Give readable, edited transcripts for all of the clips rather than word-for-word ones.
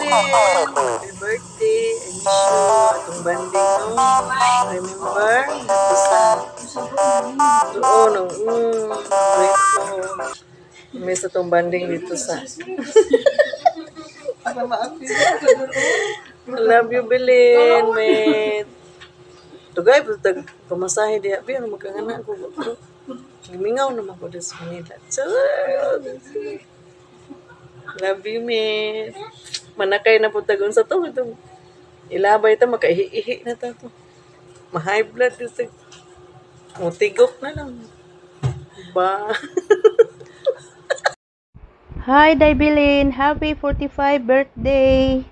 Happy birthday. I wish you atong banding, no? Remember? Ito sa doon, no? Grateful. Miss atong banding dito sa I love you, Belen, mate. Tugay, pamasahe diya. Biyan, magkangana ko. Gimingaw naman ko sa Manila. Love you, mate. Manakay na po tagon sa to. Itong ilabay ito, makaihi-ihi na to. Ma-high blood ito. Mutigok na lang. Ba? Hi, Daibilin. Happy 45 birthday.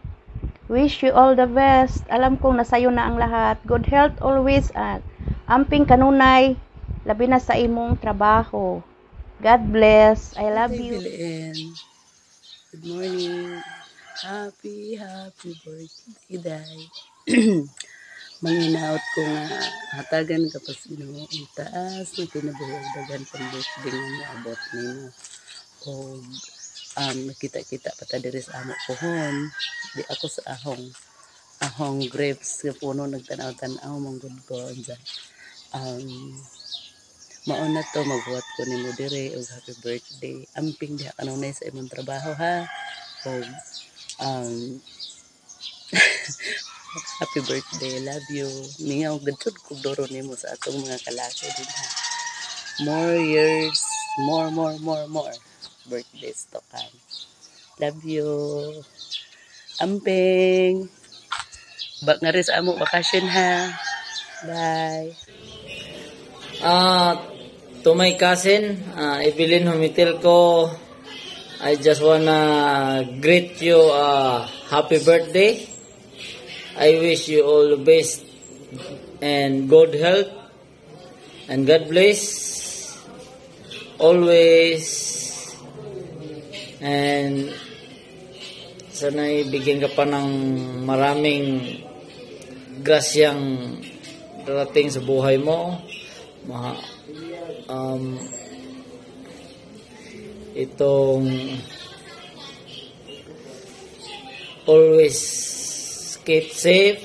Wish you all the best. Alam kong nasayo na ang lahat. Good health always at amping kanunay. Labi na sa imong trabaho. God bless. I love you. Daibilin. Good morning. Happy birthday, Day. Manginaot ko nga hatagan ka pa sino ang taas na kinabuhagdagan pang birthday nga maabot nimo. O nakita-kita pa ta diri sa amo pohon. Di ako sa ahong grapes nga puno nagtanaw-tanaw mong good ko dyan. Mauna to magbuhat ko nimo diri og happy birthday. Amping diha kanunay sa imong trabaho ha. Og happy birthday, love you. Mingaw gudtod kog doro nimo sa atong mga kalaki din ha. More years, more birthdays to come. Love you. Amping. Bak nga rin sa amo bakasyon ha. Bye. To my cousin, Evelyn Humitil ko, I just wanna greet you happy birthday. I wish you all the best and good health and God bless always, and sana'y bigyan ka pa ng maraming grasyang darating sa buhay mo. Itong always keep safe,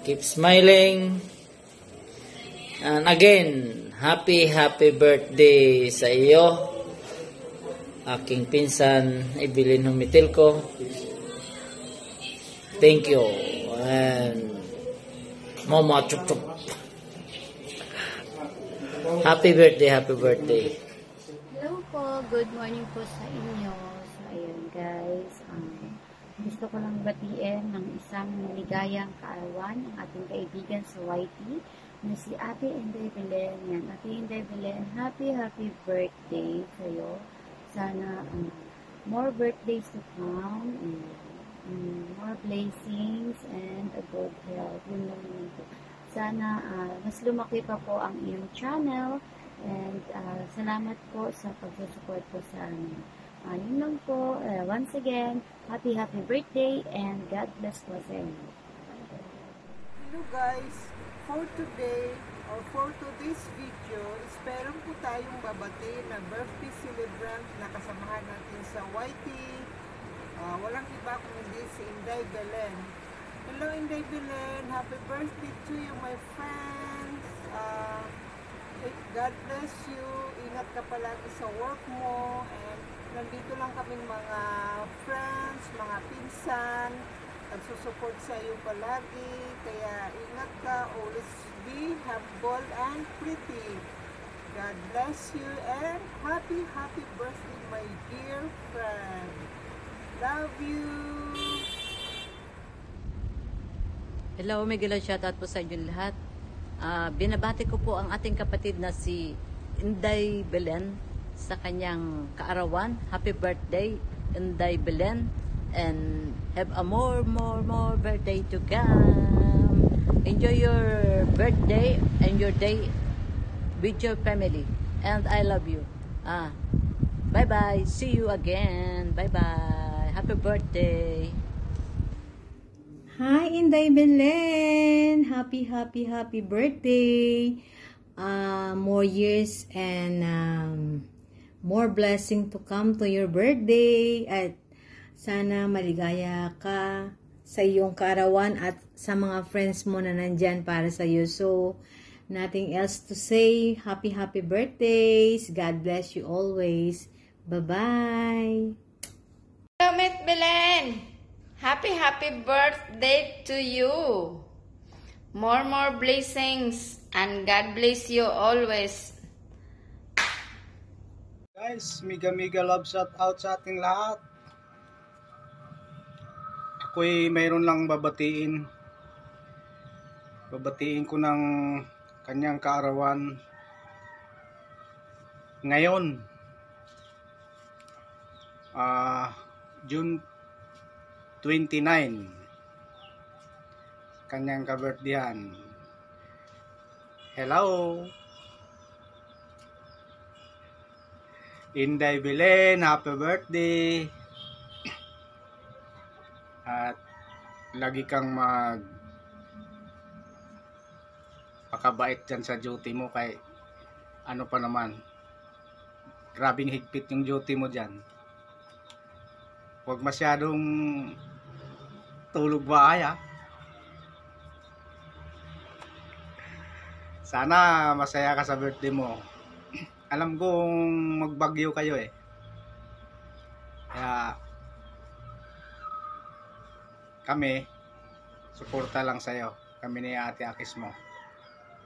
keep smiling, and again happy birthday sa iyo, aking pinsan Evelyn Humitil ko. Thank you, and mama chup chup. Happy birthday. Hello po, good morning po sa inyo. So ayun guys, gusto ko lang batiin ng isang maligayang kaarawan ang ating kaibigan sa YT na si Ate Inday Belen. Yan, Ate Inday Belen, happy birthday sa iyo. Sana more birthdays to come and more blessings and a good health. Yun lang naman po. Sana mas lumaki pa po ang iyong channel, and salamat po sa pag-support po sa amin. Yun lang po. Once again, happy birthday and God bless po sa inyo. Hello guys, for today or for today's video is meron po tayong babati na birthday celebrant na kasamahan natin sa YT. Walang iba kundi si Inday Belen. Hello, Inday Belen. Happy birthday to you, my friends. God bless you. Ingat ka palagi sa work mo. And nandito lang kaming mga friends, mga pinsan. Nagsusupport sa iyo palagi. Kaya ingat ka. Always be humble and pretty. God bless you and happy birthday, my dear friend. Love you. Hello, Miguel, shoutout po sa inyo lahat. Binabati ko po ang ating kapatid na si Inday Belen sa kanyang kaarawan. Happy birthday, Inday Belen. And have a more birthday to come. Enjoy your birthday and your day with your family. And I love you. Bye-bye. See you again. Bye-bye. Happy birthday. Hi, Inday Belen! Happy birthday! More years and more blessing to come to your birthday. At sana maligaya ka sa iyong kaarawan at sa mga friends mo na nandyan para sa iyo. So, nothing else to say. Happy birthdays! God bless you always. Bye-bye! Hello, Miss Belen! Happy birthday to you. More blessings and God bless you always. Guys, mega love shout out sa ating lahat. Ako'y mayroon lang babatiin. Babatiin ko ng kanyang kaarawan ngayon. June 29, kanyang ka-birthdayhan. Hello, Inday Belen, happy birthday. At lagi kang pakabait dyan sa duty mo, kay ano pa naman, grabing higpit yung duty mo dyan. Huwag masyadong tulog bahay, ha. Sana masaya ka sa birthday mo. Alam kong magbagyo kayo eh. Kaya kami, suporta lang sa'yo. Kami ni Ate Akis mo.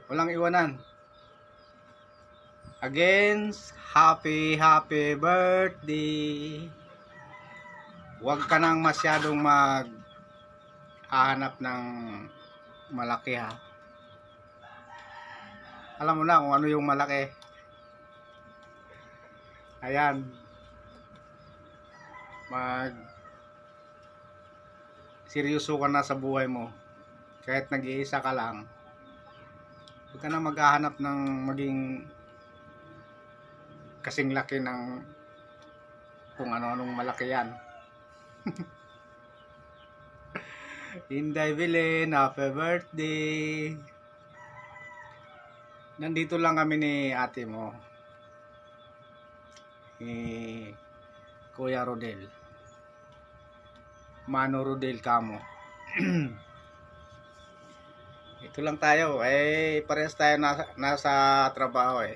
Walang iwanan. Again, happy birthday. Huwag ka nang masyadong maghahanap ng malaki, ha. Alam mo na kung ano yung malaki. Ayan. Seryoso ka na sa buhay mo. Kahit nag-iisa ka lang. Huwag ka na maghahanap ng maging kasing laki ng kung ano-anong malaki yan. Inday Belen, happy birthday. Nandito lang kami ni ate mo, ni Kuya Rodel, Mano Rodel kamo. Ito lang tayo, parehas tayo nasa trabaho eh.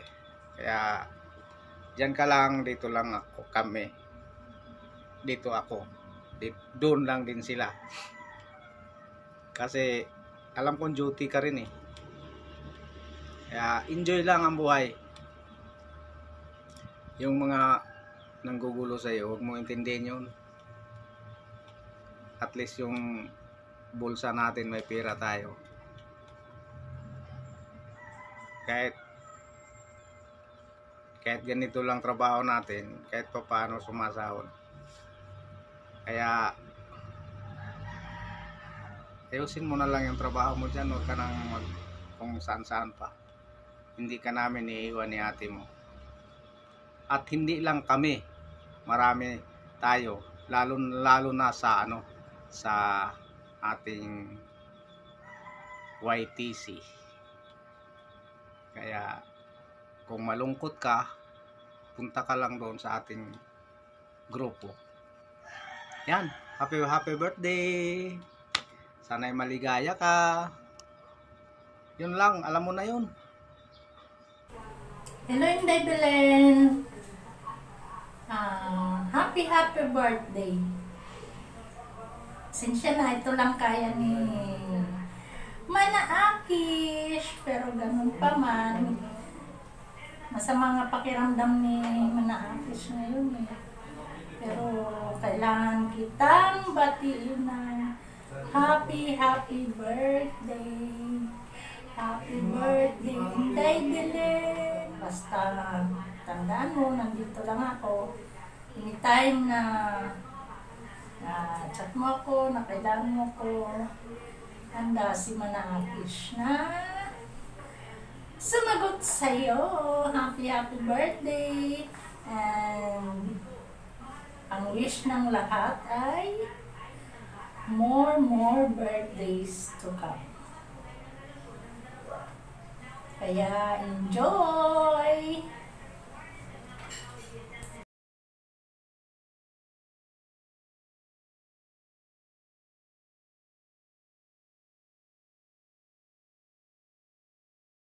Kaya diyan ka lang, dito lang kami. Dito ako. Doon lang din sila. Kasi alam kong duty ka rin eh. Kaya enjoy lang ang buhay. Yung mga nanggugulo sa iyo, huwag mo intindihin yun. At least yung bulsa natin may pera tayo. Kahit ganito lang trabaho natin, kahit pa paano sumasahod. Kaya ayusin mo na lang yung trabaho mo dyan. Huwag ka nang kung saan pa. Hindi ka namin iiwan ni ate mo. At hindi lang kami, marami tayo, lalo na sa sa ating YTC. Kaya kung malungkot ka, punta ka lang doon sa ating grupo. Yan, happy birthday Sana'y maligaya ka. Yun lang, alam mo na yun. Hello, Inday Belen. Happy birthday. Sinsya na, ito lang kaya ni Mana Akish. Pero ganun pa man. Masama nga pakiramdam ni Mana Akish ngayon eh. Pero kailangan kitang batiin na happy birthday. Happy birthday, Inday Belen. Basta tandaan mo, nandito lang ako. Anytime na chat mo ako, na kailangan mo ko, handa si Mana Akish na sumagot sa'yo. Happy birthday. And ang wish ng lahat ay more birthdays to come. Kaya enjoy!